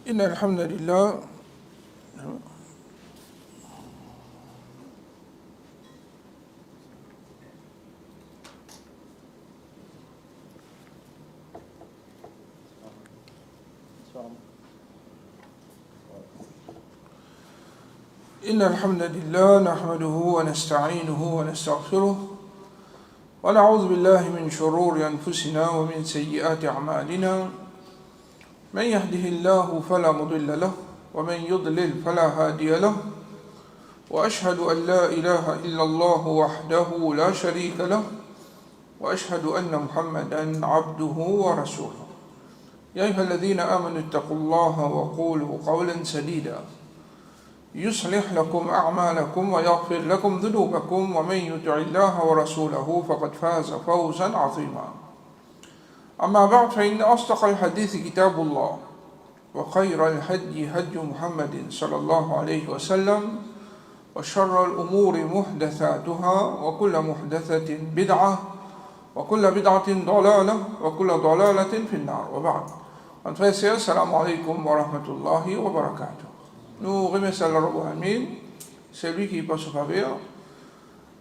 إن الحمد لله نحمده ونستعينه ونستغفره ونعوذ بالله من شرور أنفسنا ومن سيئات أعمالنا من يهده الله فلا مضل له ومن يضلل فلا هادي له وأشهد أن لا إله إلا الله وحده لا شريك له وأشهد أن محمدا عبده ورسوله يا أيها الذين آمنوا اتقوا الله وقولوا قولا سديدا يصلح لكم أعمالكم ويغفر لكم ذنوبكم ومن يطع الله ورسوله فقد فاز فوزا عظيما أما بعد فإن أصدق الحديث كتاب الله وخير الهدي هدي محمد صلى الله عليه وسلم وشر الأمور محدثاتها وكل محدثة بدعة وكل بدعة ضلالة وكل ضلالة في النار وبعد السلام عليكم ورحمة الله وبركاته. Nous remercions Allah Rabbul Alamin, c'est lui qui passe au faveur.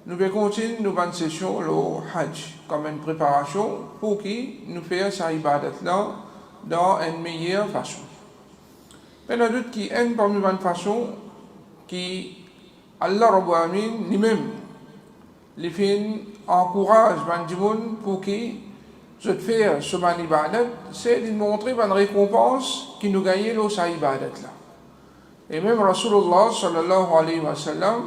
Nous continuons notre session le Hajj comme une préparation pour qui nous faire sa ibadat là dans une meilleure façon. Mais il y a d'autres qui aiment parmi une façon qui Allah Rabbul Alamin lui-même les fait encourage les gens pour qui je te faire ce ban ibadat, c'est de montrer une récompense qui nous gagne le sa ibadat là. Et même Rasulullah sallallahu alayhi wa sallam,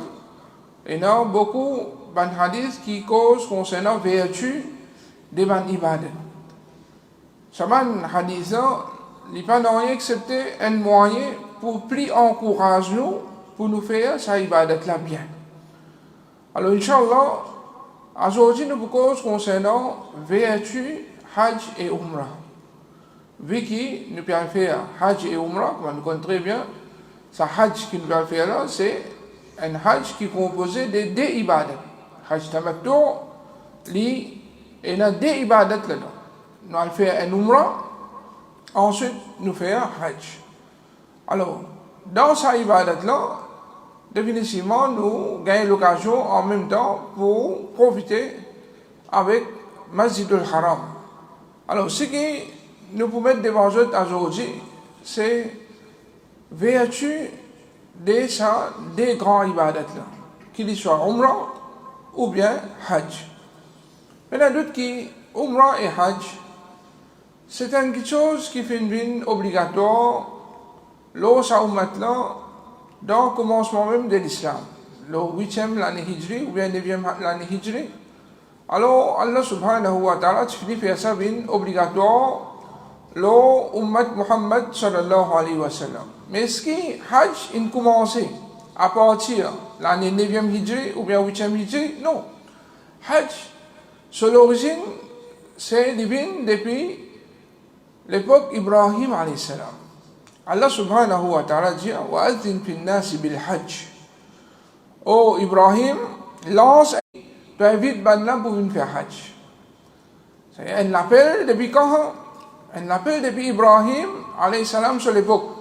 il y a beaucoup de hadiths qui causent concernant vertu des ban ibadat. Ce hadith là, il n'y a pas rien excepté un moyen pour plus encourager nous pour nous faire sa ibadat là bien. Alors Inch'Allah, aujourd'hui nous causons concernant vertu Hajj et Umrah. Vu que nous pouvons faire Hajj et Umrah, comme nous connaissons très bien, ce Hajj qui nous va faire là, c'est un Hajj qui est composé de deux ibadats. Hajj tamattu, il y a deux ibadats là-dedans. Nous allons faire un Umrah, ensuite nous faire un Hajj. Alors, dans ce ibadat là, définitivement, nous gagnons l'occasion en même temps pour profiter avec Masjid al-Haram. Alors, ce que nous pouvons mettre devant nous aujourd'hui, c'est vertu des grands ibadats là, qu'il soit Umrah ou bien Hajj. Mais il y a d'autres qui, Umrah et Hajj, c'est quelque chose qui fait une obligatoire, lors sa ummat là, dans le commencement même de l'islam, le 8e l'année Hijri ou bien 9e l'année Hijri. Alors, Allah subhanahu wa ta'ala finit faire ça une obligatoire, le ummat Muhammad sallallahu alayhi wa sallam. Mais est-ce que Hajj a commencé à partir de l'année 9e Hijri ou bien 8e Hijri? Non. Hajj, sur l'origine, c'est divin depuis l'époque Ibrahim alayhi salam. Allah subhanahu wa ta'ala dit وَأَذِّنْ فِي النَّاسِ بِالْحَجِّ. Oh Ibrahim, lance et tu invites Banna pour venir faire Hajj. C'est un appel depuis quand? Un appel depuis Ibrahim alayhi salam sur l'époque.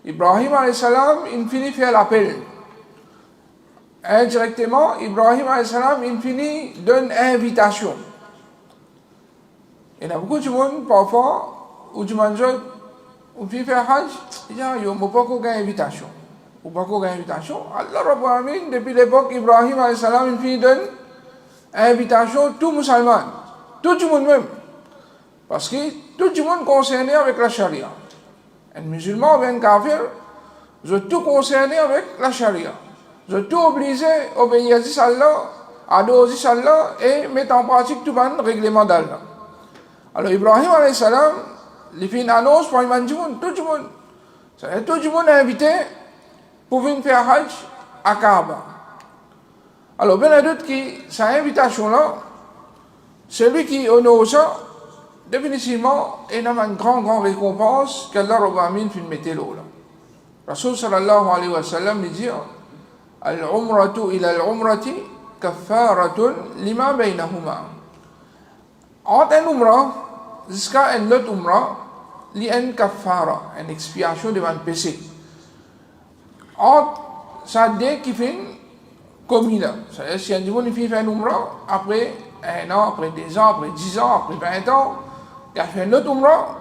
Ibrahim alayhi salam, il finit faire l'appel. Indirectement, Ibrahim alayhi salam, il finit donne invitation. Il y a beaucoup de monde, parfois, où du monde, où tu fais Hajj, il y a pas qu'une invitation. Ou pas qu'une invitation. Allah Rabbul Alamin, depuis l'époque, Ibrahim alayhi salam, il finit donne invitation tout musulman. Tout le monde même. Parce que tout le monde concerné avec la charia. Un musulman ou un kafir, je suis tout concerné avec la charia. Je suis tout obligé à obéir à Allah, à adorer Allah et mettre en pratique tout le règlement d'Allah. Alors Ibrahim alayhi salam, il fait une annonce pour tout le monde. C'est tout le monde est invité pour venir faire Hajj à Kaaba. Alors bien d'autres qui, cette invitation-là, celui qui honore ça, définitivement, il y a une grande récompense qu'Allah Rabbul Alamin fait mettre là. Rasul sallallahu alayhi wa sallam dit Al-umratu ila al-umrati kaffaratun lima baynahuma. Entre un umrah jusqu'à un autre umrah, li une kafara, une expiation devant le péché. Entre ça dès qui fait commis là. C'est-à-dire si un monde fait un umrah, après 1 an, après 2 ans, après 10 ans, après 20 ans, il a fait un autre umrah,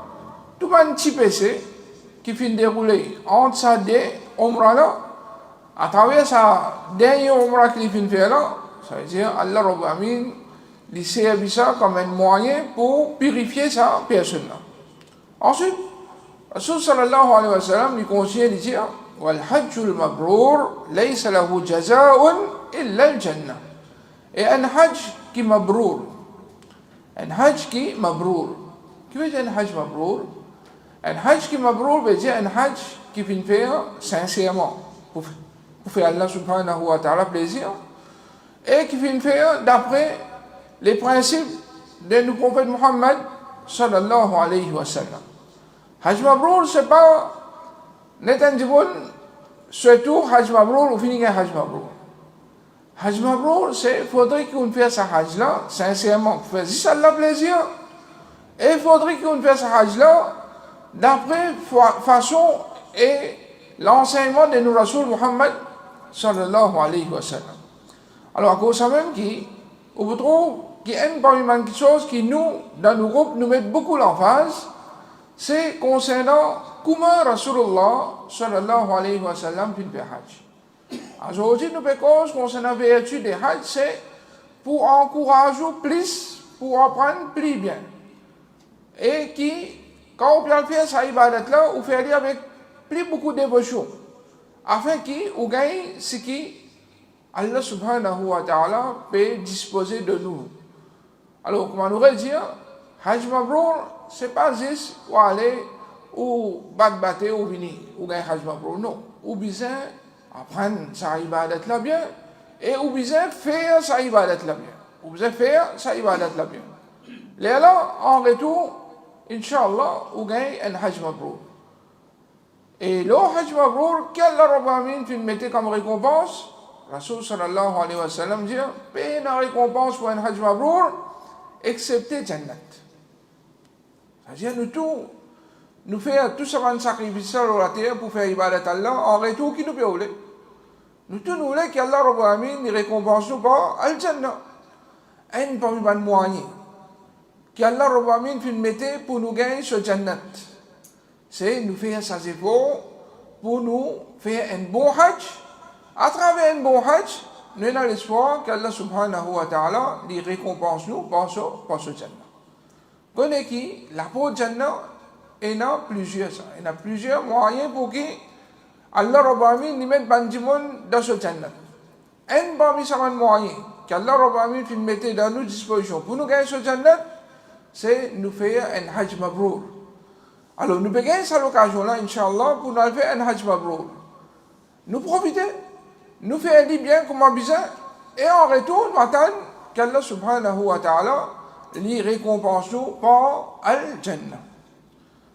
tout un petit péché qui finit dérouler entre ça dès umrah là, à travers sa dernière umrah qu'il finit faire là, ça veut dire Allah Rabbul Alamin il servi ça comme un moyen pour purifier sa personne là. Ensuite, Rasul sallallahu alayhi wa sallam lui conseille de dire والحج المبرور ليس له جزاء إلا الجنة. Et un hajj qui mabrour. Un hajj qui mabrour. Qui veut dire un hajj mabrour? Un hajj qui mabrour veut dire un hajj qui vient faire sincèrement. Pour faire Allah subhanahu wa ta'ala plaisir. Et qui vient faire d'après les principes de notre prophète Muhammad sallallahu alayhi wa sallam. Hajj mabrour, c'est pas net un djibon, surtout Hajj mabrour ou finir un Hajj mabrour. Hajj mabrour, c'est faudrait qu'on fasse ce Hajj là sincèrement, pour faire juste Allah plaisir. Et il faudrait qu'on fasse ce Hajj là d'après façon et l'enseignement de nos Rasul Muhammad sallallahu alayhi wa sallam. Alors à cause de ça même qui, on trouve qu'il y a quelque chose qui nous, dans nos groupes, nous met beaucoup l'emphase, c'est concernant comment Rasulullah sallallahu alayhi wa sallam fait le Hajj. Aujourd'hui, nous faisons concernant la vertu des Hajj, c'est pour encourager plus, pour apprendre plus bien. Et qui, quand on peut faire ça ibadat-là, on fait avec plus beaucoup de dévotion. Afin qu'on gagne ce qui Allah subhanahu wa ta'ala peut disposer de nous. Alors, comment on va dire, Hajj Mabrour, c'est pas juste pour aller ou battre ou venir, ou gagner Hajj Mabrour, non. Ou besoin apprendre sa ibadat là bien, et ou besoin faire sa ibadat là bien. Ou besoin faire sa ibadat là bien. Là, en retour, Inch'Allah, ou gagne un Hajj Mabrour. Et le Hajj Mabrour, qu'Allah Rabbul Alamin fait mettre comme récompense, Rasul sallallahu alayhi wa sallam dit, paye une récompense pour un Hajj Mabrour, excepté Jannat. C'est-à-dire, nous faisons tout ça un sacrifice sur la terre pour faire ibadat à Allah, en retour, qui nous peut voler. Nous voulons qu'Allah Rabbul Alamin récompense nous par Al-Jannah. Un parmi les moyens qu'Allah Rabbul Alamin fait mettre pour nous gagner ce Jannat. C'est nous faire ces efforts pour nous faire un bon Hajj. À travers un bon Hajj, nous avons l'espoir qu'Allah subhanahu wa ta'ala les récompense nous par ce Jannah. Connaissez qui la peau Jannah, il y a plusieurs moyens pour que Allah Rabbul Alamin nous mette dans ce Jannah. Un parmi ces moyens qu'Allah Rabbul Alamin fait mettre dans nos dispositions pour nous gagner ce Jannah, c'est nous faire un Hajj Mabrour. Alors nous payons cette occasion-là, Inch'Allah, pour nous faire un Hajj Mabrour. Nous profiter, nous faire du bien comme on besoin, et en retour, nous attendons qu'Allah subhanahu wa ta'ala les récompense nous par Al-Jannah.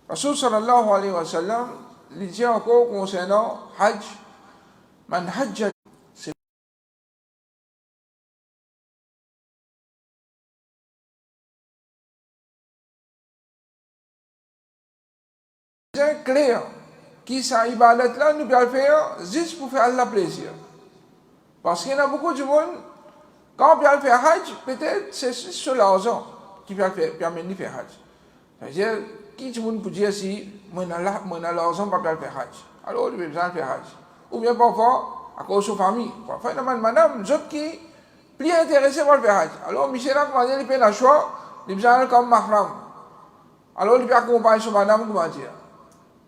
Rasul sallallahu alayhi wa sallam, il dit encore concernant Hajj, man hajja, c'est clair qui sa ibadat là nous peut faire juste pour faire Allah plaisir. Parce qu'il y a beaucoup de monde, quand on peut faire Hajj, peut-être c'est sur l'argent qui peut permettre de faire Hajj. C'est-à-dire, qui du monde peut dire si moi j'ai l'argent pour faire Hajj. Alors, il peut besoin de faire Hajj. Ou bien parfois, à cause de sa famille. Parfois, il y a madame, d'autres qui plus intéressés par le faire Hajj. Alors, Michel a commandé, il peut le choix, il besoin comme mahram. Alors, il peut accompagner son madame, comment dire.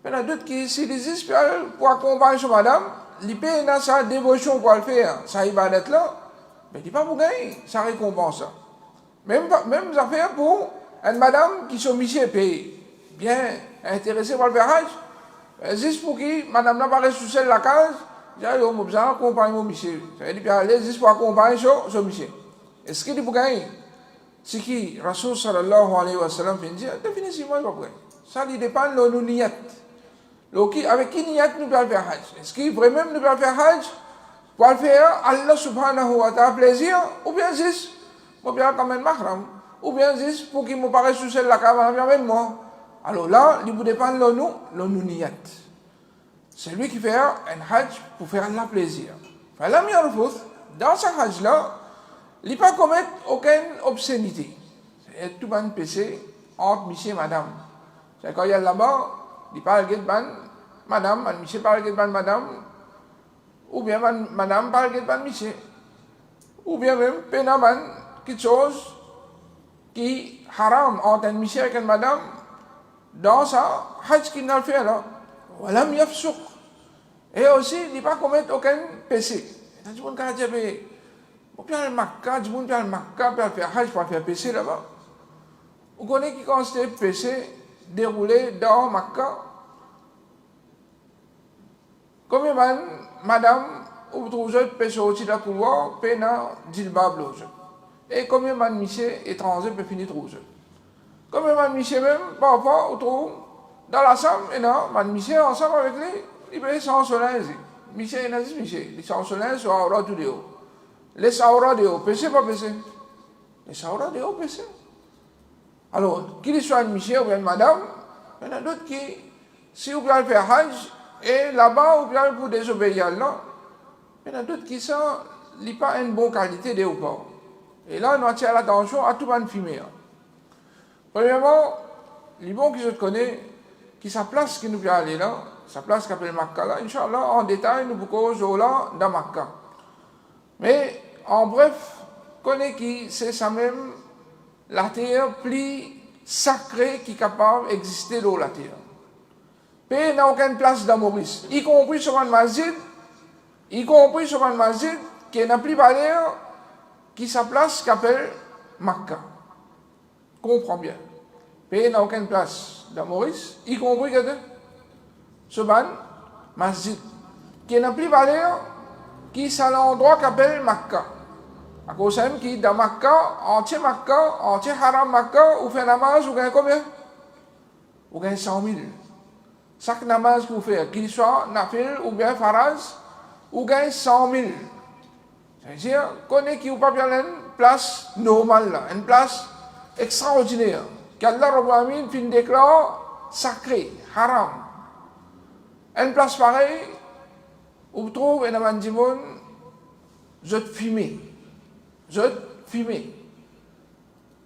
Il y en a d'autres qui, s'ils existent pour accompagner son madame, il peut dans sa dévotion pour le faire, sa ibadat là, mais il n'est pas pour gagner sa récompense. Même affaire pour une madame qui sont missiers payés, bien intéressée par le faire Hajj, juste pour qui madame n'a pas resté seule la case, il a besoin d'accompagner mon missier. Ça veut dire aller juste pour accompagner son missier. Est-ce qu'il est pour gagner? C'est qui Rasul sallallahu alayhi wa sallam fait dire, définitivement, il va pour gagner. Ça dépend de nos niyat. Avec qui niyat nous pouvons faire Hajj? Est-ce qu'il vraiment nous pouvons faire Hajj pour faire Allah subhanahu wa ta'ala plaisir, ou bien juste pour faire comme un mahram, ou bien juste pour qu'il me paraisse sous celle la caméra avec moi. Alors là, il vous dépend de nous niyat. C'est lui qui fait un hajj pour faire la plaisir. La meilleure chose, dans ce hajj-là, il ne pas commettre aucune obscénité. C'est tout le péché entre monsieur et madame. C'est quand il y a là-bas, il parle de madame, monsieur parle de madame, ou bien madame parle de monsieur, ou bien même, penaman, quelque chose qui haram entre un monsieur et une madame, dans ça, hajj qu'il n'a fait là. Voilà, il y a et aussi, il ne pas commettre aucun péché. Il y a des gens qui disent, on peut aller à Makkah, on peut aller à Makkah, on peut faire hajj, on peut faire péché là-bas. Vous connaissez qui constate péché déroulé dans Makkah? Combien de madame, vous trouvez péché aussi dans le couloir, pena djilbab l'autre. Et combien de monsieur étrangers peuvent finir trouver? Combien de monsieur même, parfois, vous trouvez dans la chambre, et non, monsieur ensemble avec lui, il peut sans soleil. Monsieur, il a dit, monsieur, il sans soleil sur aura du déo. Les saura de haut, péché, pas péché. Les saura de haut, péché. Alors, qu'il soit un monsieur ou bien madame, il y en a d'autres qui, si vous pouvez faire hajj, et là-bas, vous pouvez pour désobéir là, il y en a d'autres qui sont, il n'y a pas une bonne qualité de ou pas. Et là, on attire l'attention à tout le monde filmer. Premièrement, les bons qui je connais, qui sa place qui nous peut aller là, sa place qui s'appelle Makkah là, Inch'Allah, en détail, nous pouvons jouer là, dans Makkah. Mais, en bref, connaît qui c'est ça même la terre plus sacrée qui est capable d'exister dans la terre. Pays n'a aucune place dans Maurice, y compris sur un masjid, qui n'a plus valeur, qui sa place qu'appelle Makkah. Comprends bien. Pays n'a aucune place dans Maurice, y compris que sur un masjid, qui n'a plus valeur, qui c'est l'endroit qu'appelle Makkah. À cause de qui dans Makkah, entier haram Makkah, ou fait namaz, ou gagne combien? Ou gagne 100 000. Chaque namaz que vous faites, qu'il soit nafil ou bien faraz, ou gagne 100 000. C'est-à-dire, connaît qui ou pas bien une place normale là, une place extraordinaire, qu'Allah Rabbul Alamin fin déclare sacré, haram. Une place pareille, où vous trouvez un amandimon, je te filme.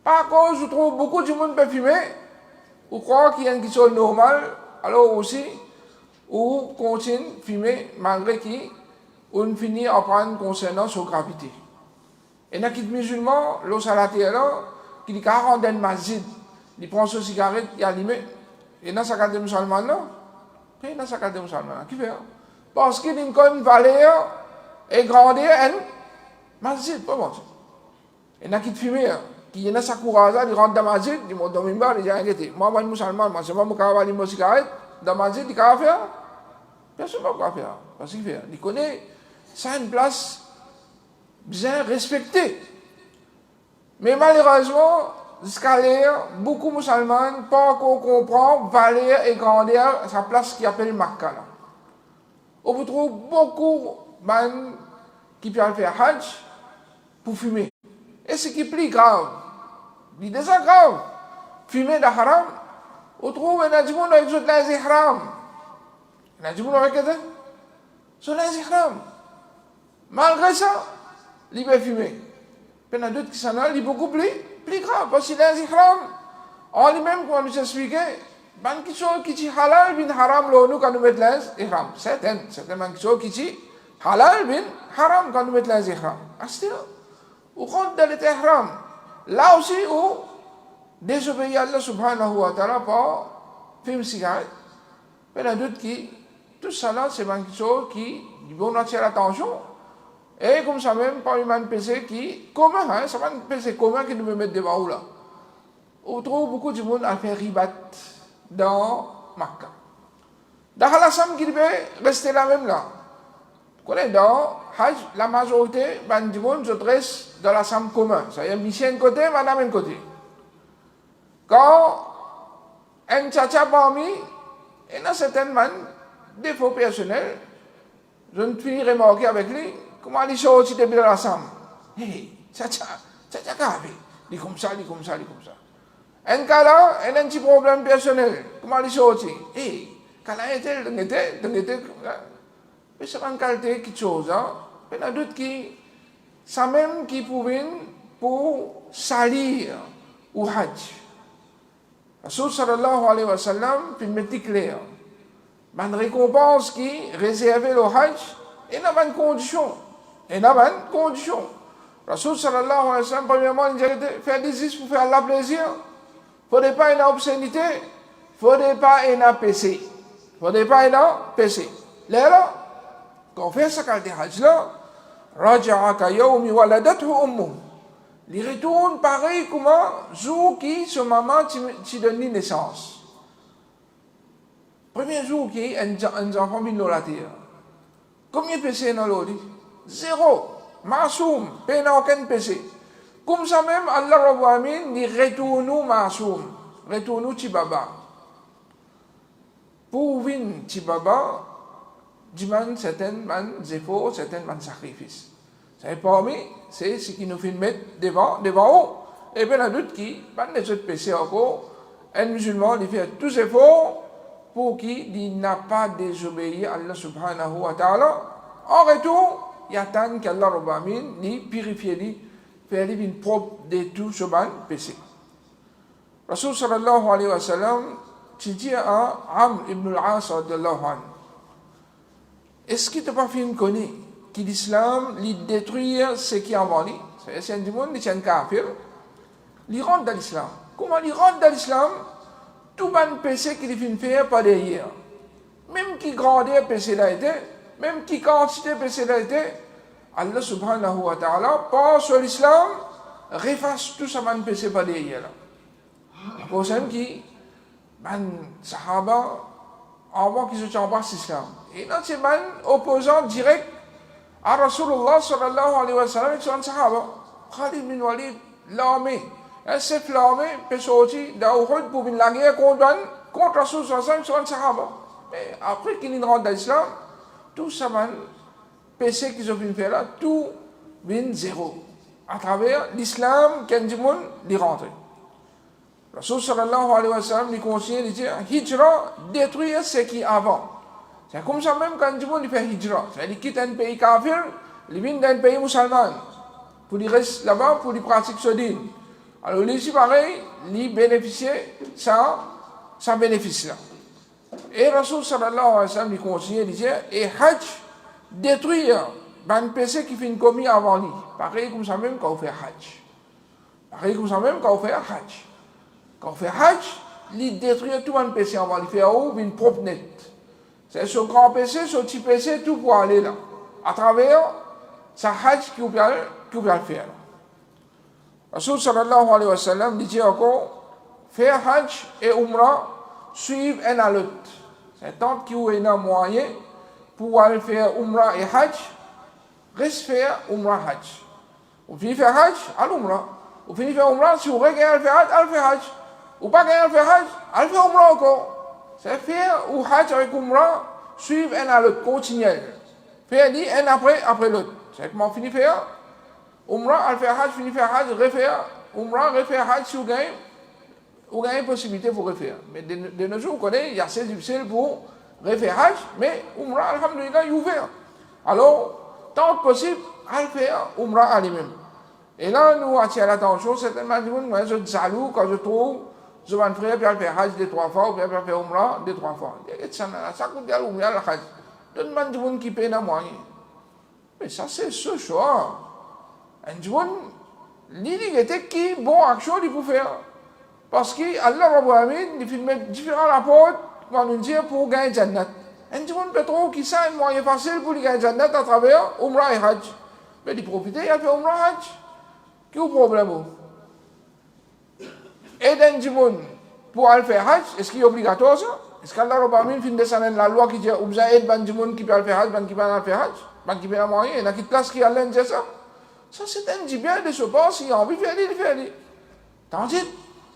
Par contre, je trouve beaucoup de monde peut filmer, ou croire qu'il y a une chose normale, alors aussi, ou continue de filmer malgré qu'on finit à prendre concernant sa gravité. Et il y a des musulmans, l'eau salaté là, qui dit 40 dans le masjid, il prend sa cigarette, il allume, et il y a des musulmans là, et il y a des musulmans là, qui fait? Parce qu'il y a une valeur et grandir un masjid, pas bon. Il y a qui te filment, qui y a sa courage, il rentre dans le masjid, il monte dans le mimbar, il dit inquiété. Moi, je suis musulman, moi, c'est moi qui vais aller me cigarette, dans le masjid, il va faire? Bien sûr, pas quoi faire. Parce qu'il fait. Il connaît, ça a une place bien respectée. Mais malheureusement, jusqu'à l'heure, beaucoup de musulmans, pas qu'on comprend, valeur et grandeur, sa place qui appelle Makkah. On vous trouve beaucoup de gens qui peuvent faire hajj pour fumer. Et ce qui est plus grave, il est déjà grave, fumer dans haram, on trouve un gens avec les ihram. Il y a des gens avec les ihram. Malgré ça, il peut fumer. Il y en a d'autres qui sont là, il est beaucoup plus grave, parce que les ihram, en lui-même, comme on nous expliquait, ban qui sont qui sont halal bin haram nous quand nous mettons les ihram. Certaines qui sont qui sont halal bin haram quand nous mettons les ihram. C'est-à-dire, ou quand dans les ihram, là aussi où désobéir à Allah subhanahu wa ta'ala par fumer cigarette. Il y en a d'autres qui, tout ça là, c'est des choses qui vont attirer l'attention. Et comme ça même, pas un PC qui commun, c'est pas un PC commun qui nous met devant là. On trouve beaucoup de monde à faire ribat dans Makkah. Dans Halassam qui peut rester là même là. Vous connaissez, dans Hajj, la majorité du monde se dresse dans l'Assam commun. C'est-à-dire, monsieur un côté, madame un côté. Quand un tchatcha parmi, il y a certainement des faux personnels, je ne finirai remarquer avec lui, comment il sort de l'Assam. Hé, tchatcha, grave. Il est comme ça. Un cas là, un petit problème personnel. Comment les sortir? Eh, quand là, mais c'est une qualité qui chose, hein. Il y a d'autres qui, ça même qui pouvait pour salir ou hajj. Rasul sallallahu alayhi wa sallam, puis mettre clair. Une récompense qui réservée au hajj, et n'a pas de condition. Et n'a pas de condition. Rasul sallallahu alayhi wa sallam, premièrement, il dit faire des is pour faire la plaisir. Il ne faut pas une obscénité. Il ne faut pas une péché. Il ne faut pas une péché. Là, quand on fait ce qualité hajj là, raja'a ka yawmi waladathu ummuh. Il retourne pareil comme un jour qui, ce maman, tu donne naissance. Premier jour qui un enfant vient de la terre. Combien de péchés dans l'eau? Zéro. Masoum, pas aucun péché. Comme ça même, Allah Rabbu Amin dit retourne masoum, retourne tibaba. Pour venir tibaba, demande certains efforts, certains sacrifices. C'est parmi, c'est ce qui nous fait mettre devant eux. Et bien, il y a d'autres qui, pas les autres péchés encore, un musulman, il fait tous les efforts pour qu'il n'a pas désobéi à Allah subhanahu wa ta'ala. En retour, il y a tant qu'Allah Rabbu Amin, il purifie, fait une propre de tout ce péché. Rasul sallallahu alayhi wa sallam, tu dis à Amr ibn al-As radiyallahu anhu, est-ce qu'il t'a pas fait connaître que l'islam, il détruit ce qui est avant lui? C'est un démon, c'est un kafir. Il rentre dans l'islam. Comment il rentre dans l'islam? Tout le péché qu'il fait faire par derrière. Même qui grandit péché là été, même qui quantité péché là été, Allah subhanahu wa ta'ala, par sur l'islam, refasse tout ça péché par derrière. Pour ceux qui, sahaba, avant qu'ils se embrassent l'islam. Et là, c'est un opposant direct à Rasulullah sallallahu alayhi wa sallam et son sahaba. Khalid bin Walid, l'armée. Un chef l'armée peut sortir d'Aouhoud pour la guerre contre Rasul sallallahu alayhi wa sallam et son sahaba. Mais après qu'il rentre dans l'islam, tout ça, péché qu'ils ont fait là, tout vient zéro. À travers l'islam, qu'un monde l'y rentre. Rasul sallallahu alayhi wa sallam lui conseille de dire hijra, détruire ce qui est avant. C'est comme ça même quand il fait hijra. C'est-à-dire qu'il quitte un pays kafir, il vient d'un pays musulman. Pour il reste là-bas, pour il pratique ce din. Alors ici, pareil, il bénéficie ça bénéfice là. Et Rasul sallallahu alayhi wa sallam lui conseille de dire et hajj, détruire un péché qui fait commis avant lui. Pareil comme ça même quand on fait hajj. Pareil comme ça même quand on fait hajj. Quand on fait hajj, il détruit tout un péché avant, il fait une propre net. C'est ce grand péché, ce petit péché, tout pour aller là. À travers sa hajj qui va le faire. Rasul sallallahu alayhi wa sallam dit encore, faire hajj et umrah suivent un à l'autre. C'est tant qu'il y a un moyen pour aller faire umrah et hajj, reste faire umrah hajj. Vous finissez faire hajj, à l'umrah. Vous finissez faire umrah, si vous regardez faire hajj, allez faire hajj. Ou pas gagner faire hajj, allez faire umrah encore. C'est faire ou hajj avec umrah, suivre un à l'autre, continuel. Faire dit un après l'autre. C'est comment finit faire umrah, allez faire hajj, finit faire hajj, refaire umrah, refaire hajj, si vous gagnez possibilité pour refaire. Mais de nos jours, vous connaissez, il y a assez difficile pour refaire hajj, mais umrah, alhamdulillah, il est ouvert. Alors, tant que possible, allez faire umrah à lui-même. Et là, nous attirons l'attention, certainement, moi, je jaloux quand je trouve, je vais frère, puis elle fait hajj 2-3 fois, ou bien elle fait umrah 2-3 fois. Ça coûte de l'umrah, le hajj. Donne-moi du monde qui paye dans moyen. Mais ça, c'est ce choix. Un du monde, l'idée était qui, bon, action, il peut faire. Parce que Allah Rabbu Amin, il fait mettre différents rapports, quand on dit, pour gagner Jannat. Un du monde peut trouver qui ça, un moyen facile pour gagner Jannat à travers umrah et hajj. Mais il profite, il a fait umrah et hajj. Quel est le problème? Aider du monde pour aller faire hajj, est-ce qu'il est obligatoire ça? Est-ce qu'Allah Rabbu Amin fin descendre la loi qui dit ou bien aide du monde qui peut aller faire hajj, qui peut aller faire hajj, qui peut aller moyen, il y a qui place qui Allah dit ça? Ça c'est un bien de se passer, il a envie de faire, il fait. Tandis,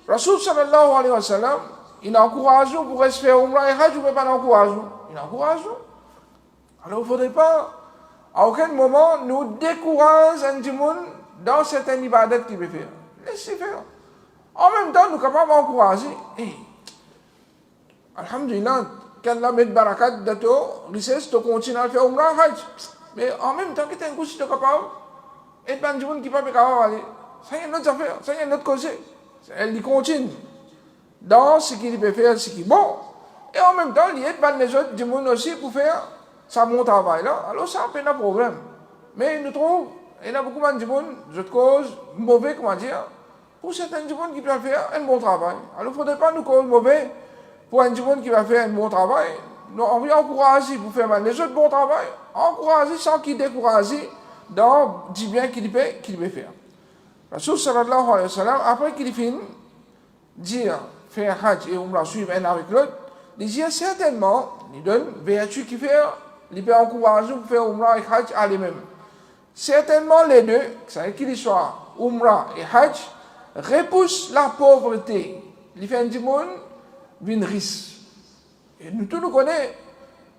Rasul sallallahu alayhi wa sallam, il encourage nous pour rester faire umrah et hajj, ou pas l'encourage nous? Il encourage nous. Alors il ne faudrait pas, à aucun moment, nous décourager du monde dans certaines ibadats qu'il veut faire. Laissez faire. En même temps, nous sommes capables d'encourager. Hey, alhamdulillah, qu'Allah mette barakat dans ta richesse, tu continues à faire Umrah, Hajj. Mais en même temps, que tu es aussi capable, et pas de gens qui ne peuvent pas aller. Ça y est notre affaire, ça y est notre cause. Elle continue dans ce qu'il peut faire, ce qui est bon. Et en même temps, il y a les autres gens aussi pour faire ça mon travail là. Alors ça, c'est pas un problème. Mais nous trouvons, il y a beaucoup de gens, d'autres causes, mauvais, comment dire, pour certains gens qui peuvent faire un bon travail. Alors il ne faudrait pas nous causer mauvais pour un gens qui va faire un bon travail. Nous, on veut encourager pour faire les autres bon travail, encourager sans qu'ils découragent dans du bien qu'il peut faire. Rasul sallallahu alayhi wa sallam, après qu'il finit dire faire Hajj et Umrah suivre un avec l'autre, il dit certainement, il donne vertu qui fait, il peut encourager pour faire Umrah et Hajj à lui-même. Certainement les deux, c'est qu'il soit Umrah et Hajj, repoussent la pauvreté. Il fait un petit monde, une riche. Et nous tous nous connaissons.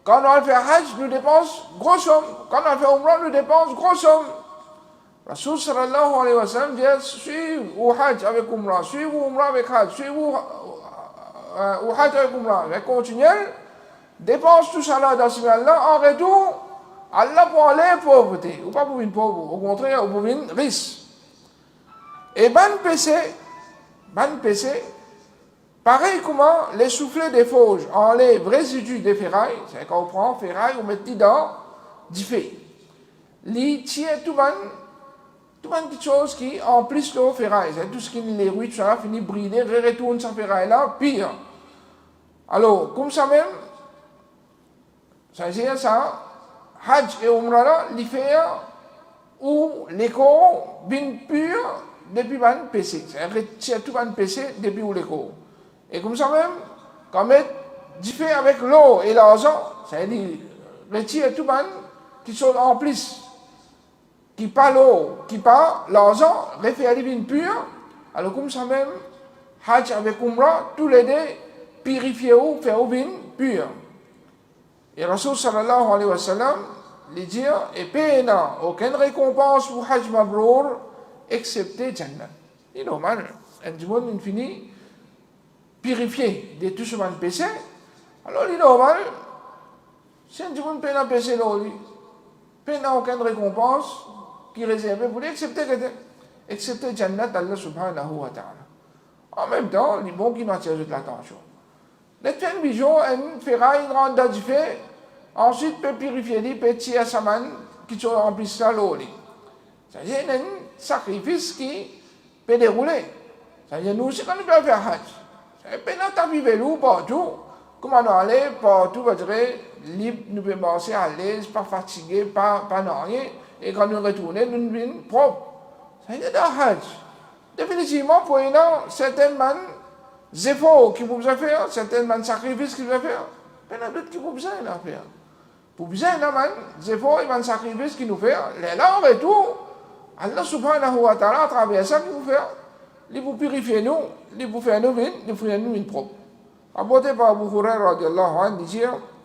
Quand on va faire Hajj, nous dépensons grosse somme. Quand on va faire Umrah, nous dépensons grosse somme. Rasul sallallahu alayhi wa sallam dit suivez-vous Hajj avec Umrah, suivez-vous Umrah avec Hajj, suivez-vous Hajj avec Umrah. Mais continuez, dépense tout ça là dans ce là en retour, Allah pour aller pauvreté. Ou pas pour une pauvre, au contraire, pour une riche. Et ban PC, pareil comment les soufflets des fauges enlèvent résidus des ferrailles, c'est quand on prend ferraille, on met dedans du feu. Les tient tout petites choses qui emplissent l'eau ferraille, c'est tout ce qui les rues, tout ça finit brûler, retourne sa ferraille là, pire. Alors, comme ça même, ça veut dire ça, Hajj et Umrah là, les faire ou les corps bien purs depuis ban PC, c'est tout ban PC depuis où les corps. Et comme ça même, quand mettre du fait avec l'eau et l'argent, ça veut dire retirer tout ban qui sont emplissent, qui pas l'eau, qui pas l'argent, refaire les vins purs. Alors comme ça même, Hajj avec Umrah, tous les deux purifier ou faire au vin pur. Et Rasul sallallahu alayhi wa sallam, lui dire, et péna, aucune récompense pour Hajj Mabrour, excepté Jannah. C'est normal, un monde infini, purifié de tout ce monde péché. Alors il est normal, si un monde péna péché, péna aucune récompense qui est réservée pour lui, excepté Jannah d'Allah subhanahu wa ta'ala. En même temps, il est bon qu'il n'attire de l'attention. Les une vision, une ferraille, une grande date du fait, ensuite peut purifier les petits assaman qui sont remplis de l'eau. C'est-à-dire un sacrifice qui peut dérouler. C'est-à-dire nous aussi quand nous pouvons faire Hajj. C'est-à-dire nous vivre l'eau partout. Comment nous aller partout, on dirait libre, nous pouvons marcher à l'aise, pas fatigué, pas rien. Et quand nous retournons, nous venons propres. C'est-à-dire dans Hajj. Définitivement, pour une certainement, efforts qui vous besoin faire, certains sacrifices qui vous besoin faire, il y en a d'autres qui vous besoin faire. Pour besoin des efforts et des sacrifices qui nous fait, là en retour, Allah subhanahu wa ta'ala à travers ça qui vous fait, il vous purifier nous, il vous fait nous vite, il vous fait nous une propre. Apporté par Abu Hurairah radiallahu anhu, dit,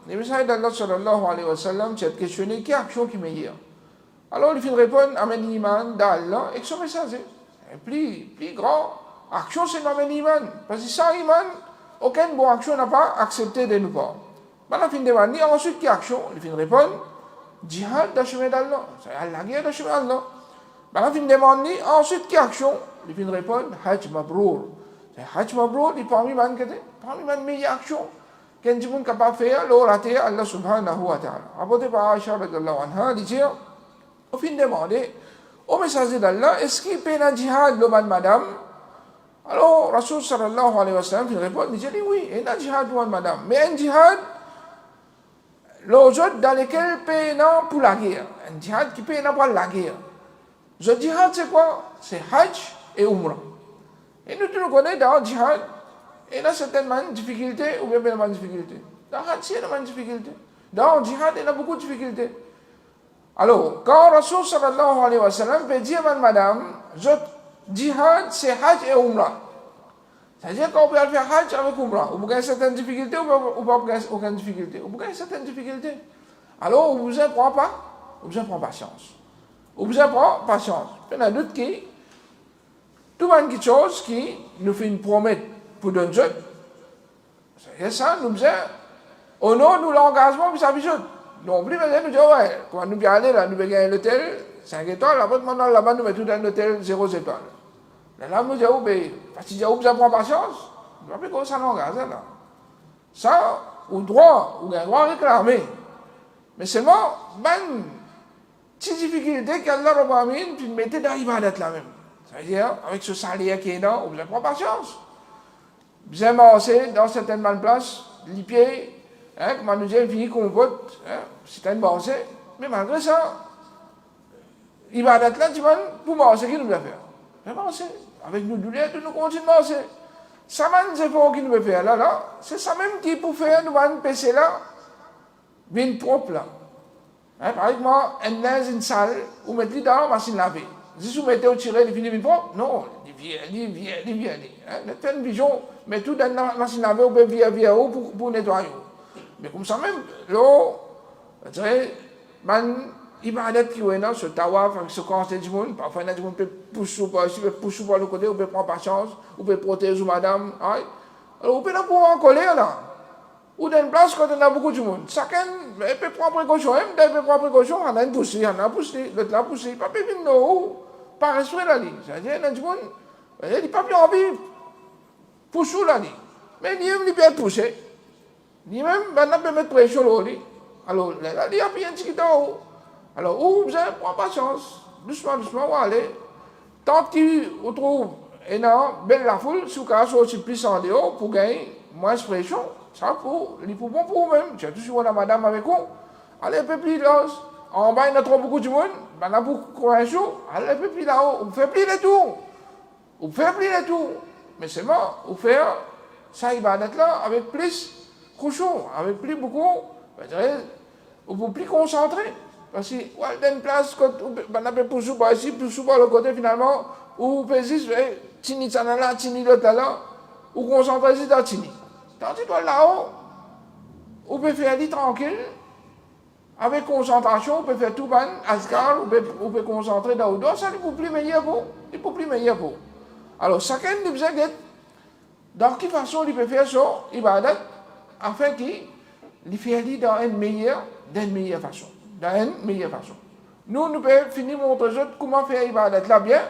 le message d'Allah sallallahu alayhi wa sallam, c'est de questionner quelle action qui est meilleure. Alors il fait répondre à un iman d'Allah et que son message est plus grand. Action, c'est non iman. Parce que sans iman, aucune bonne action n'a pas accepté de nous part. Ben, la fin de demander ensuite qui action, il fin répondre, jihad dans le chemin d'Allah. C'est la guerre dans le chemin d'Allah. Ben, la fin de demander ensuite qui action, il fin répondre, Hajj Mabrour. C'est Hajj Mabrour, il parmi man meilleure action. Qu'un monde capable de faire, l'oraté Allah subhanahu wa ta'ala. Apporté par Aisha radiallahu anha, il dit, au fin de demander, au message d'Allah, est-ce qu'il peut un jihad, le madame? Alors, Rasul sallallahu alayhi wa sallam, il répond, il dit oui, il y a un jihad pour madame. Mais un jihad, l'autre dans lequel paye pour la guerre. Un jihad qui paye pour la guerre. Ce jihad, c'est quoi? C'est Hajj et Umrah. Et nous tous nous connaissons dans le jihad, il y a certaines difficultés ou bien pas de difficultés. Dans le Hajj, il y a des difficultés. Dans le jihad, il y a beaucoup de difficultés. Alors, quand Rasul sallallahu alayhi wa sallam peut dire à madame, jihad, c'est Hajj et Umrah. C'est-à-dire qu'on peut faire Hajj avec Umrah. Vous avez certaines difficultés ou pas aucune difficulté. Vous avez certaines difficultés. Alors, vous en prenez pas, vous en prenez patience. Vous en prenez patience. Il y en a d'autres qui tout le monde chose qui nous fait une promesse pour donner ça. Et ça, nous faisons, au nom de l'engagement, puis ça fait ça. Non plus, mais nous disons, ouais, quand nous bien aller là, nous bien gagner l'hôtel, 5 étoiles, après, maintenant, là-bas, nous mettons tout un hôtel 0 étoiles. Là, nous disons, mais, parce que vous avez patience, vous n'avez pas ça l'engage, là. Ça, ou droit, ou un droit réclamé. Mais seulement, ben, petite difficulté qu'il y a là, on va mettre, puis mettez dans l'ibadat là même. C'est-à-dire, avec ce salaire qui est là, vous avez pas patience. Vous avez avancé dans certaines bonnes places, les pieds, hein, comme on nous dit, fini qu'on vote, hein, c'est une avancée. Mais malgré ça, l'ibadat là, tu vois, pour m'avancer, qui nous doit faire? Avancer. Avec nous douleurs, nous continuons à avancer. Ça, c'est efforts qui nous veut faire là, c'est ça même qui pour faire, nous allons passer là, bien propre là. Hein, par exemple, un linge, une salle, vous mettez dans la machine lavée. Si vous mettez au tiré, il finit bien propre, non, il vient. Hein, faites une vision, mais tout dans la machine lavée, vous pouvez via pour nettoyer. Mais comme ça même, là, je dirais, ibadat qui est là, ce tawaf, avec ce conseil du monde, parfois il y a des gens qui poussent par le côté, vous pouvez prendre patience, vous pouvez protéger madame. Hein? Alors vous pouvez là pour en coller là. Ou dans une place quand on a beaucoup de monde. Chacun peut prendre précaution, il peut prendre précaution, on a une poussée, l'autre l'a poussé, il ne peut pas venir nous, par respect la ligne. C'est-à-dire, il y a du monde, il n'a pas plus envie, pousser la ligne. Mais il peut être poussé. Lui-même, il peut mettre pression sur lui. Alors, là, il y a bien un petit peu en haut. Alors, vous avez prendre patience, doucement, on va aller. Tant que vous trouvez une belle la foule, si vous avez sorti plus en dehors pour gagner moins de pression, ça pour bon pour vous-même. J'ai toujours la madame avec vous. Allez un peu plus là. En bas, il y a trop beaucoup de monde. Ben là, pour convaincre, allez un peu plus là-haut. Vous faites plus les tours. Vous faites plus les tours. Mais seulement, vous faites ça, il va être là avec plus cochon, avec plus beaucoup, vous plus concentré. Parce que, dans une place, quand on a pour souper ici, pour souper le côté finalement, où vous pouvez dire, tini ça là, tini l'autre là, ou concentrer ici dans tini. Tandis que là-haut, vous pouvez faire dit tranquille, avec concentration, vous pouvez faire tout ban, ascar, vous pouvez concentrer dans le dos, ça ne peut plus meilleur pour. Il peut plus meilleur pour. Alors, chacun de vous a dans quelle façon il peut faire ça, il va être, afin qu'il fasse dans une meilleure façon. Nous pouvons finir montrer comment faire ibadat là bien,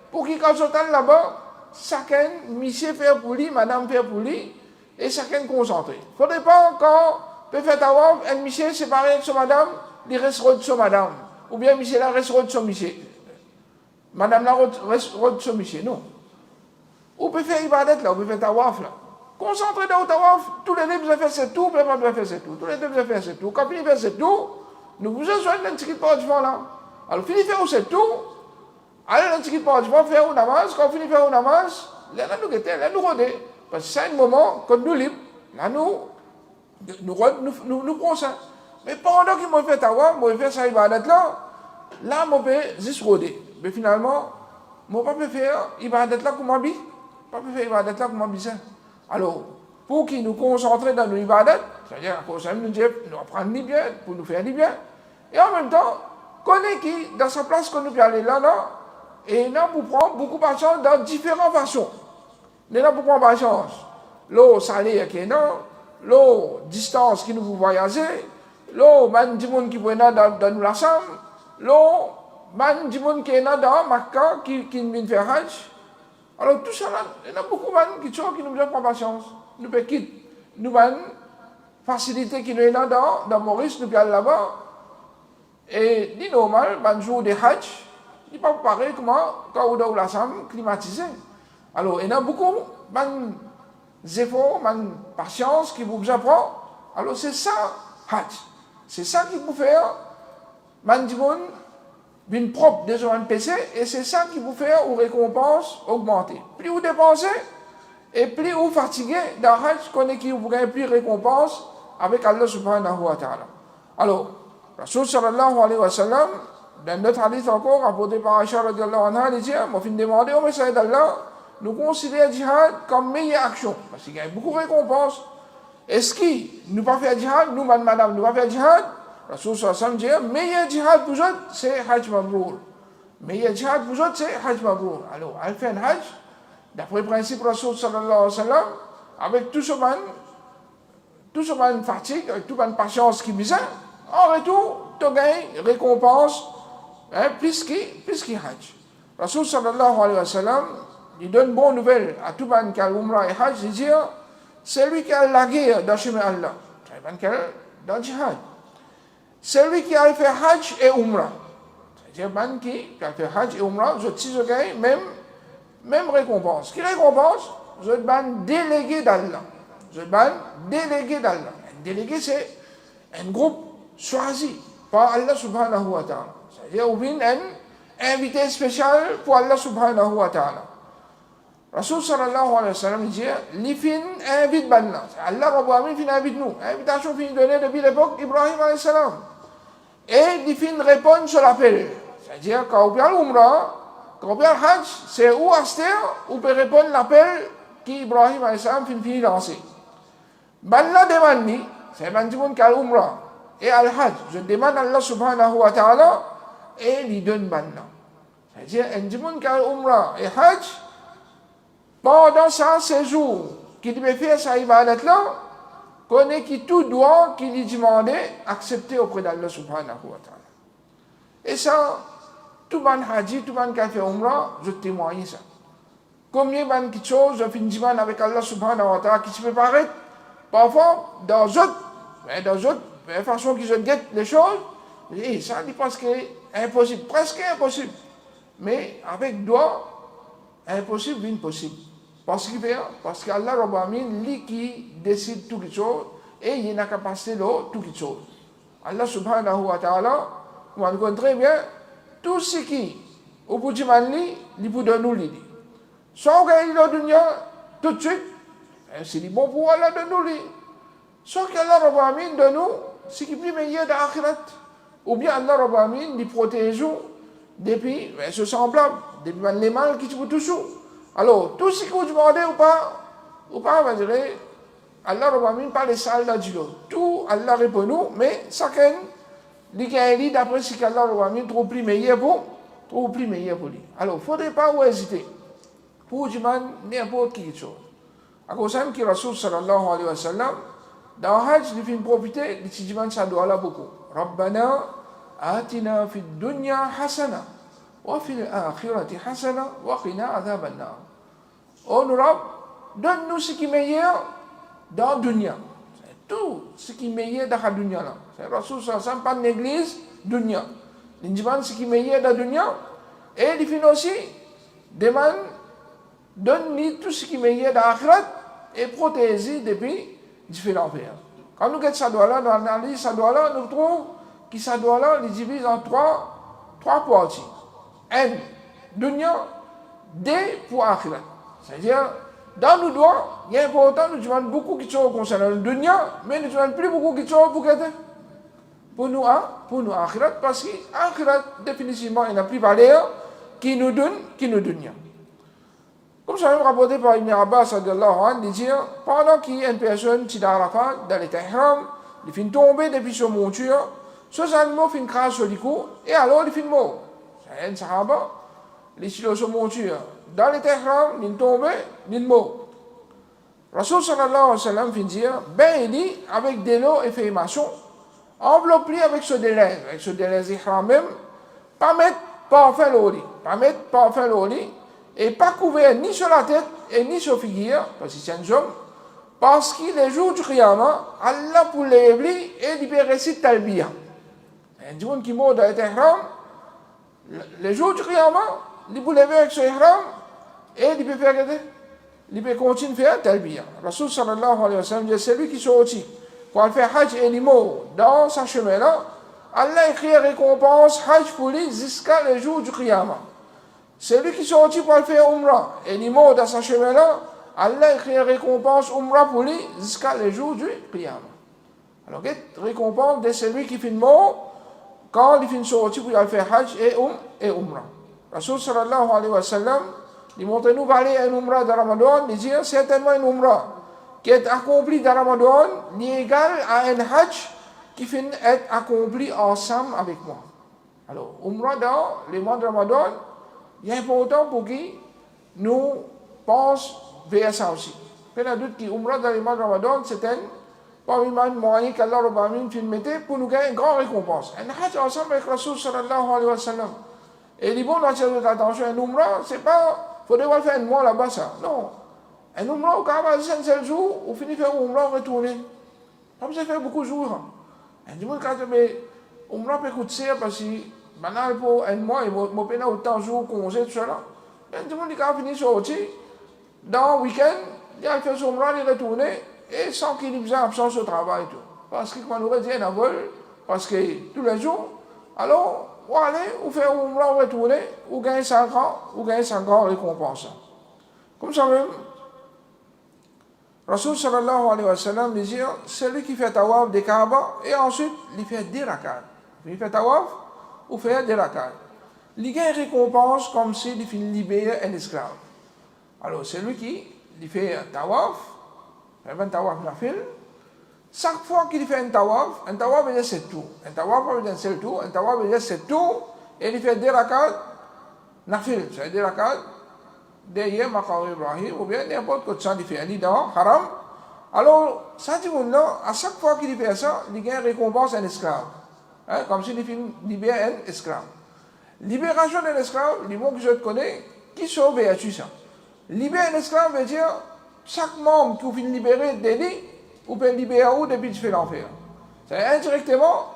pour qu'il quand on là-bas, chacun, monsieur fait pour lui, madame fait pour lui, et chacun concentré. Il ne faudrait pas encore peut faire avoir un monsieur séparé avec son madame, il restera de son madame. Ou bien monsieur là restera de son monsieur. Madame là restera de son monsieur. Non. On peut faire ibadat là, on peut faire tawaf là. Concentré dans le tawaf, tous les deux vous avez fait ce tour, vous avez fait ce tour. Tous les deux vous avez fait ce tour. Quand vous fait ce tour, nous vous avons un petit peu de là. Alors, finissez de faire ce tour, allez un petit peu de faire une namaz, quand vous finissez de faire une namaz, là nous rodons. Parce que c'est un moment, quand nous libres, là nous prenons ça. Mais pendant qu'il m'a fait tawaf, moi fait ça ibadat là, moi peux juste roder. Mais finalement, moi pas peux faire ibadat là comme habit. Pas peux faire ibadat là comme habit ça. Alors, pour qu'il nous concentre dans nos ibadat, c'est-à-dire pour ça nous dire, nous apprendre ni bien, pour nous faire ni bien, et en même temps, connaît qui, dans sa place que nous peut aller là, et là, pour prendre beaucoup de patience dans différentes façons. Nous là pour prendre patience. L'eau salée qui est là, l'eau distance qui nous vous voyager, l'eau man du monde qui peut être dans nous la chambre, l'eau man du monde qui est là dans Makkah qui vient faire Hajj. Alors tout ça là, il y a beaucoup de gens qui nous prennent patience. Nous pouvons quitter, nous avons facilité qui nous est là dans Maurice, nous allons là-bas. Et dit normal, un jour de Hajj, il n'est pas pareil comment quand on a la chambre climatisée. Alors il y a beaucoup d'efforts, de patience qui vous apprend. Alors c'est ça, Hajj. C'est ça qui vous fait, man du monde, une propre déjà un PC, et c'est ça qui vous fait une récompense augmenter. Plus vous dépensez, et plus vous fatiguez, dans Hajj, connaît qui vous gagne plus de récompense avec Allah subhanahu wa ta'ala. Alors, Rasul sallallahu alayhi wa sallam, dans notre hadith encore, rapporté par Aisha radiallahu anha, il dit, moi, fin demander au messager d'Allah, nous considérons le djihad comme meilleure action, parce qu'il y a beaucoup de récompenses. Est-ce qu'il nous pas faire djihad, nous, madame, nous pas faire djihad? Rasul sallallahu alayhi wa sallam dit, meilleur djihad pour eux, c'est Hajj Mabrour. Mais il y a djihad, vous autres, c'est Hajj Mabrour. Alors, elle fait un Hajj, d'après le principe Rasul sallallahu alayhi wa sallam, avec tout ce man fatigue, avec toute man patience qui vise, en retour, tu gagnes récompense, plus qu'il Hajj. Rasul sallallahu alayhi wa sallam, il donne bonne nouvelle à tout man qui a l'Umrah et Hajj, il dit, c'est lui qui a la guerre dans le chemin Allah. C'est man qui a dans le djihad. C'est lui qui a fait Hajj et Umrah. C'est-à-dire man qui a fait Hajj et Umrah, je gagne même récompense. Qui récompense? Je ban délégué d'Allah. Délégué d'Allah. Un délégué, c'est un groupe choisi par Allah subhanahu wa ta'ala. C'est-à-dire, ou bien un invité spécial pour Allah subhanahu wa ta'ala. Rasul sallallahu alayhi wa sallam dit, li fin invite banna. Allah Rabbu Amin fin invite nous. Invitation fin donnée depuis l'époque Ibrahim alayhi salam. Et li fin répond sur l'appel. C'est-à-dire, quand on parle l'Umrah, quand on parle Hajj, c'est où aster, ou peut répondre l'appel qu'Ibrahim alayhi salam fin lancer. Banna demande, c'est un petit monde qui a l'Umrah et al-Hajj. Je demande à Allah subhanahu wa ta'ala et lui donne banna. C'est-à-dire, un petit monde qui a l'Umrah et Hajj, pendant sa séjour, qui devait faire sa ibadat-là, connaît qui tout doit qu'il lui demandait accepter auprès d'Allah subhanahu wa ta'ala. Et ça, tout le monde a dit, tout le monde qui a fait Umrah, je témoigne ça. Combien de choses, je finis avec Allah subhanahu wa ta'ala qui se peut paraître, parfois, dans d'autres façons qu'ils se guettent les choses, et ça, je pense que c'est impossible, presque impossible. Mais avec doigt, impossible, impossible. Parce qu'Allah Rabbu Amin, lui qui décide toutes les choses, et il a la capacité de toutes les choses. Allah subhanahu wa ta'ala, vous me très bien, tout ce qui, au bout du mani, il peut donner nous. Soit on gagne le dunya, tout de suite, c'est bon pour Allah de nous. Soit qu'Allah Rabbu Amin de nous, ce qui est plus meilleur de l'akhirat. Ou bien Allah Rabbu Amin, il protège nous depuis ce semblable, depuis les mal qui se font toujours. Alors, tout ce que vous demandez ou pas, on va dire, Allah Rabbu Amin pas les salles là du lot. Tout, Allah répond nous, mais chacun, dit d'après ce qu'Allah Rabbu Amin trop plus meilleur pour lui. Alors, il ne faudrait pas hésiter pour demander n'importe quelle chose. À cause de que Rasul sallallahu alayhi wa sallam, dans le Hajj, il fait profiter, il demande ça doit là beaucoup. Rabbana, atina fi dunya hasana, wa fi l'akhirati hasana, wa qina adhab an-nar. Oh nous Rabb, donne-nous ce qui est meilleur dans la dunya. C'est tout ce qui est meilleur dans la dunya là. C'est Rasul sallallahu alayhi wa sallam, pas l'église, dunya. Il demande ce qui est meilleur dans la dunya, et il fait aussi, demande, donne-nous tout ce qui est meilleur dans l'akhirat, et protégez depuis différents pères. Quand nous regardons ça doit là, dans l'analyse ça doit là, nous trouvons que ça doit là, il divise en trois parties. Un, dunya, deux pour akhirat. C'est-à-dire, dans nos doigts, il est important, nous demandons beaucoup de choses concernant le dunya, mais nous ne demandons plus beaucoup de choses pour nous akhirat, parce que akhirat, définitivement, il n'a plus valeur qui nous donne dunya. Comme ça, même rapporté par Ibn Abbas, il dit, pendant qu'il y a une personne qui est dans Arafat, dans les Ihram, il finit tomber depuis sa monture, ce animal finit craser sur le cou, et alors il finit mort. C'est un sahaba, il est sur sa monture, dans les Ihram, il tombe, il mort. Rasul sallallahu alayhi wa sallam finit dire, ben il dit, avec de l'eau et fait maçon, enveloppe-lui avec ce délai Ihram même, pas mettre parfum au lit, et pas couvert ni sur la tête et ni sur la figure, parce que c'est un homme, parce qu'il les jours du Qiyamah, Allah pour les lever et il peut réciter Talbiya. Un homme qui mort dans l'Ihram, les jours du Qiyamah, il peut lever avec son Ihram et il peut faire il peut continuer à faire Talbiya. Rasul sallallahu alayhi wa sallam dit, c'est lui qui sortit pour faire Hajj et il mort dans sa chemin là, Allah écrit récompense Hajj pour lui jusqu'à les jours du Qiyamah. Celui qui sortit pour faire Umrah et il mort dans sa chemin là, Allah écrit récompense Umrah pour lui jusqu'à les jours du Qiyamah. Alors, quelle récompense de celui qui finit mort quand il finit sorti pour faire Hajj et Umrah. Rasul sallallahu alayhi wa sallam, il montre nous parler un Umrah de Ramadan, il dit certainement une Umrah qui est accomplie dans Ramadan, n'est égal à un Hajj qui finit être accompli ensemble avec moi. Alors, Umrah dans les mois de Ramadan, il est important pour qui nous pensons vers ça aussi. Il y a d'autres qui Umrah dans les mois de Ramadan, c'est un parmi les moyens qu'Allah mettait pour nous gagner une grande récompense. Un hajj ensemble avec Rasul sallallahu alayhi wa sallam. Et les bons d'attirer notre attention, un Umrah, c'est pas, il faudrait faire un mois là-bas ça. Non. Un Umrah, au Kaaba, c'est un seul jour, on finit faire un Umrah, on retourne. Comme ça fait beaucoup de jours. Un dimanche, quand mais Umrah peut coûter parce que banal pour un mois, il m'a payé autant de jours, congé, tout ça là. Un dimanche, il a fini sortir. Dans le week-end, il a fait son Umrah, il est retourné, et sans qu'il ait besoin d'absence au travail. Tout. Parce que quand on aurait dit un vol, parce que tous les jours, alors, ou aller, ou faire un Umrah, ou retourner, ou gagner 5 ans, ou gagner 5 ans récompense. Comme ça même, Rasul sallallahu alayhi wa sallam disait, celui qui fait tawaf des Kaaba, et ensuite, il fait des rakats. Il fait tawaf, ou fait des rakats. Il gagne récompense comme s'il libère un esclave. Alors, celui qui fait un tawaf, un tawaf nafil, chaque fois qu'il fait un tawaf veut dire 7 tours. Un tawaf veut dire 7 tours, un tawaf veut dire 7 tours, et il fait des rakats nafil, c'est-à-dire des rakats derrière Maqam Ibrahim, ou bien n'importe quoi de ça, il fait un dans haram. Alors, ça dit là, à chaque fois qu'il fait ça, il gagne récompense un esclave. Hein, comme s'il libère un esclave. Libération d'un esclave, les mots que je connais, qui sauve et ça. Libérer un esclave veut dire, chaque membre qui vous finit libérer d'Eli, vous pouvez libérer où depuis que tu fais l'enfer. C'est indirectement,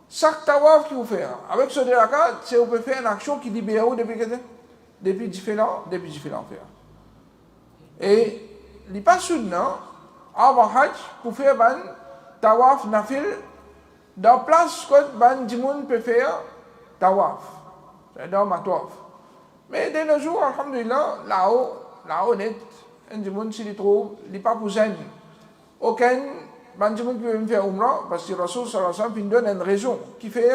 chaque tawaf qui vous fait, avec ce déracat, c'est vous pouvez faire une action qui libère où depuis que tu fais l'enfer. Et, il n'est pas soudain, avant Hajj, pour faire un tawaf nafil, dans la place que ban Dimoun peut faire tawaf. C'est dans ma tawaf. Mais dès le jour, alhamdulillah, là-haut, net, un Dimoun s'il trouve, il n'est pas pour zen. Aucun ban Dimoun qui veut me faire Umrah, parce que Rasul sallallahu alayhi wa sallam donne une raison qui fait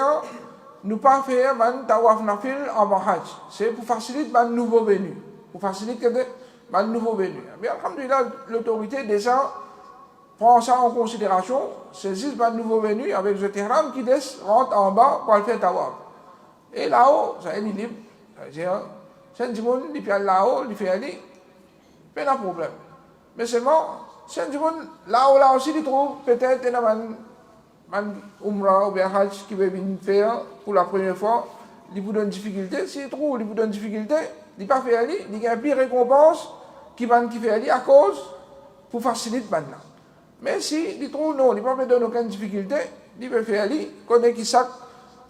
ne pas faire ban tawaf nafil avant Hajj. C'est pour faciliter ban nouveau venu. Pour faciliter ban nouveau venu. Mais alhamdulillah, l'autorité déjà prend ça en considération, c'est juste un nouveau venu avec le Tehran qui rentre en bas pour le faire tawaf. Et là-haut, ça est libre. C'est-à-dire, c'est un Dimoun, il fait là-haut, il fait aller, pas de problème. Mais seulement, c'est un Dimoun, là aussi, il trouve peut-être un Umrah ou bien Hajj qui veut venir faire pour la première fois, il vous donne une difficulté. S'il trouve, il vous donne une difficulté, il n'a pas fait aller, il y a une pire récompense qui fait aller à cause pour faciliter maintenant. Mais si il trouve non, il ne peut pas donner aucune difficulté, il peut faire aller, connaît qui ça,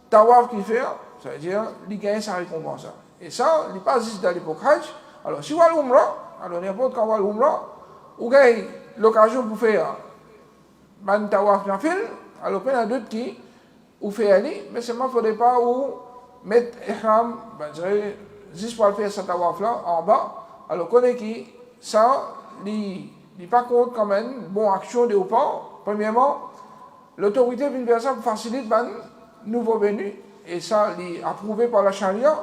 tawaf qu'il fait, ça veut dire, il gagne sa récompense. Et ça, il n'est pas juste dans l'époque Hajj. Alors, si vous allez l'Umrah, alors n'importe quand vous allez l'Umrah, vous gagnez l'occasion pour faire un tawaf nafil, alors il y en a d'autres qui vous font aller, mais seulement il ne faudrait pas vous mettre ihram, juste pour faire ce tawaf-là en bas. Alors, connaît qui ça, il n'est pas compte comme une bonne action de haut. Premièrement, l'autorité vient faire ça pour faciliter les nouveaux venus, et ça, est approuvé par la charia.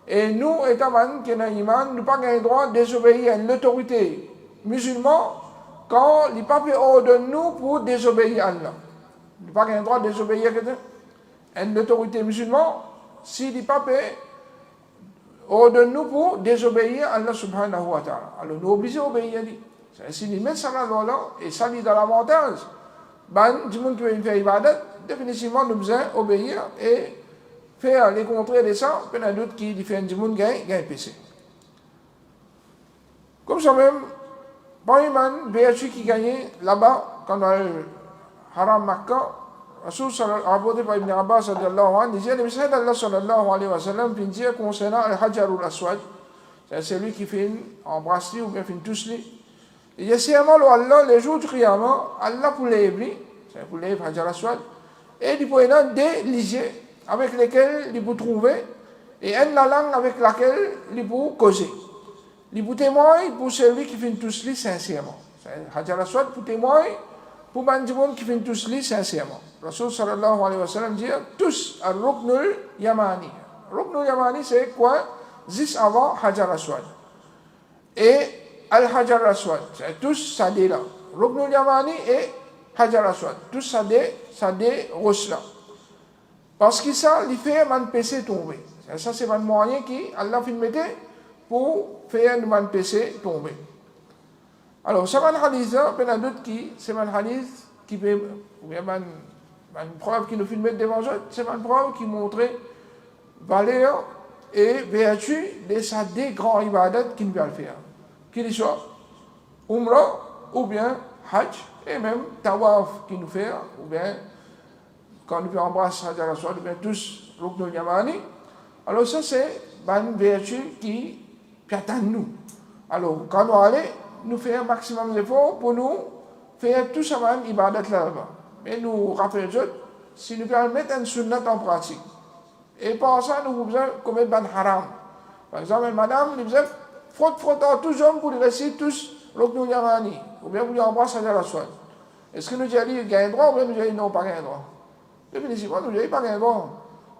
Et nous, étant qui sommes imam, nous n'avons pas le droit de désobéir à l'autorité musulmane quand les papiers ordonnent nous pour désobéir à Allah. Nous n'avons pas le droit de désobéir à l'autorité musulmane si les papiers ordonnent nous pour désobéir à Allah subhanahu wa ta'ala. Alors nous sommes obligés d'obéir à lui. Si nous mettons ça là, et ça lit dans l'avantage, du monde qui veut faire ibadat, définitivement nous devons obéir et faire les contrées de ça, puis il y a d'autres qui font du monde gagne PC. Comme ça même, parmi les vertus qui gagnent là-bas, quand on a le Haram Makkah, Rasul rapporté par Ibn Abbas disait, le messager d'Allah sallallahu alayhi wa sallam dit concernant le Hajarul Aswad, c'est celui qui fait embrasser ou bien fait toucher. Il y a seulement Allah, les jours du Qiyamah, Allah pour les c'est pour les Hajar Aswad, et il peut y avoir des lisiers avec lesquels il peut trouver, et la langue avec laquelle il peut causer. Il peut témoigner pour celui qui fait toucher sincèrement. Hajar Aswad peut témoigner pour les gens qui font toucher sincèrement. Rasul sallallahu alayhi wa sallam dit tous al-Ruknul Yamani. Ruknul Yamani, c'est quoi? Juste avant Hajar Aswad. Et Al-Hajar Aswad, c'est tous ça dit là. Ruknul Yamani et Hajar Aswad, tous ça dit roches là. Parce que ça, il fait un PC tomber. Ça, c'est un moyen qui, Allah fait mettre pour faire un PC tomber. Alors, c'est un hadith, il y a d'autres qui, c'est un hadith qui peut, ou bien une preuve qui nous fait mettre devant eux, c'est une preuve qui montre valeur et vertu de ces deux grands ibadats qu'il va faire. Qu'il soit Umrah ou bien Hajj et même Tawaf qu'il nous fait, ou bien quand nous embrasser Hajar al-Aswad, ou bien tous Ruknul Yamani. Alors ça c'est une vertu qui attend nous. Alors quand nous allons, nous faisons un maximum d'efforts pour nous faire tout ça ibadat là-bas. Mais nous rappelons si nous pouvons mettre un sunnat en pratique. Et par ça, nous pouvons commettre un haram. Par exemple, madame, nous faisons frottant toujours pour réciter tous Ruknul Yamani, ou bien pour embrasser Hajar al-Aswad. Est-ce que nous disons qu'il y a un droit ou bien nous disons non, pas un droit? Définitivement, nous disons pas un droit.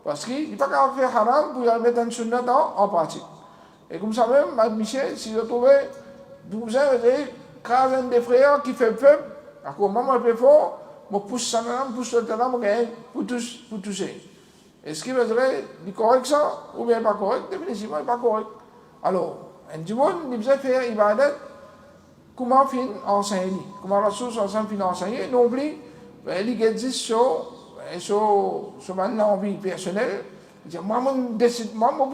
Parce qu'il n'y a pas qu'à faire haram pour mettre un sunnat en pratique. Et comme ça même, Mme Michel, si je trouvais, vous avez 15 des frères qui fait faible, à quoi maman fait fort, je pousse ça, je pousse le talent, pour toucher. Est-ce qu'il va dire correct ça, ou bien pas correct? Définitivement, pas correct. Alors, un du monde, il besoin faire ibadat, comment fin enseigner, comment la source ensemble fin enseigner, non plus, il existe sur l'envie personnelle. Moi,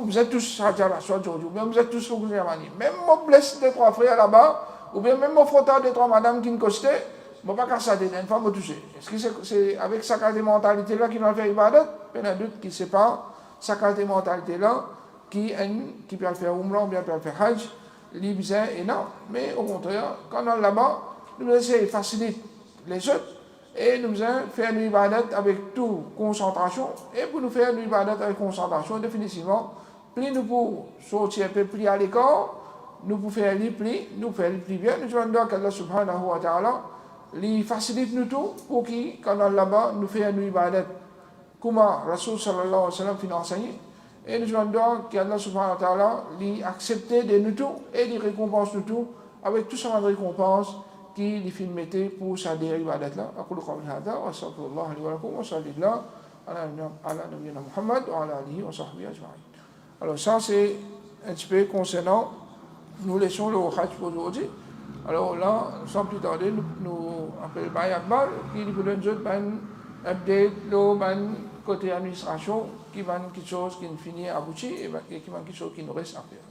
vous êtes tous à la soit aujourd'hui, vous êtes tous au gouvernement. Même moi, blesse des trois frères là-bas, ou bien même mon frotteur des trois madames qui me costaient, je ne vais pas casser des dents, pas me toucher. Est-ce que c'est avec sa qualité de mentalité-là qui va faire ibadat? Il y a un doute qui ne sait pas sa qualité de mentalité-là qui peut faire Umrah ou bien peut faire Hajj, l'ibza et non. Mais au contraire, quand on est là-bas, nous essayons de faciliter les autres. Et nous allons faire une ibadat avec toute concentration. Et pour nous faire une ibadat avec concentration, définitivement, plus nous pouvons sortir un peu plus à l'écart, nous pouvons faire les plis, nous faire les plis bien. Nous demandons qu'Allah subhanahu wa ta'ala lui facilite nous tout pour qu'il, quand on est là-bas, nous fasse une ibadat. Comment Rasul sallallahu alayhi wa sallam finit enseigné. Et nous demandons qu'Allah subhanahu wa ta'ala lui accepte de nous tout et lui récompense nous tout avec tout ça de récompense. qui li filmete pour sa ibadat là. أقول قولي هذا وأستغفر الله لي ولكم وصلى الله على نبينا محمد وعلى آله وصحبه أجمعين. Alors ça c'est un petit peu concernant, nous laissons le Hajj pour aujourd'hui. Alors là, sans plus tarder, nous appelons Baye Akbar qui nous donne un update, le côté administration, qui va quelque chose qui finit abouti et qui va quelque chose qui nous reste à faire.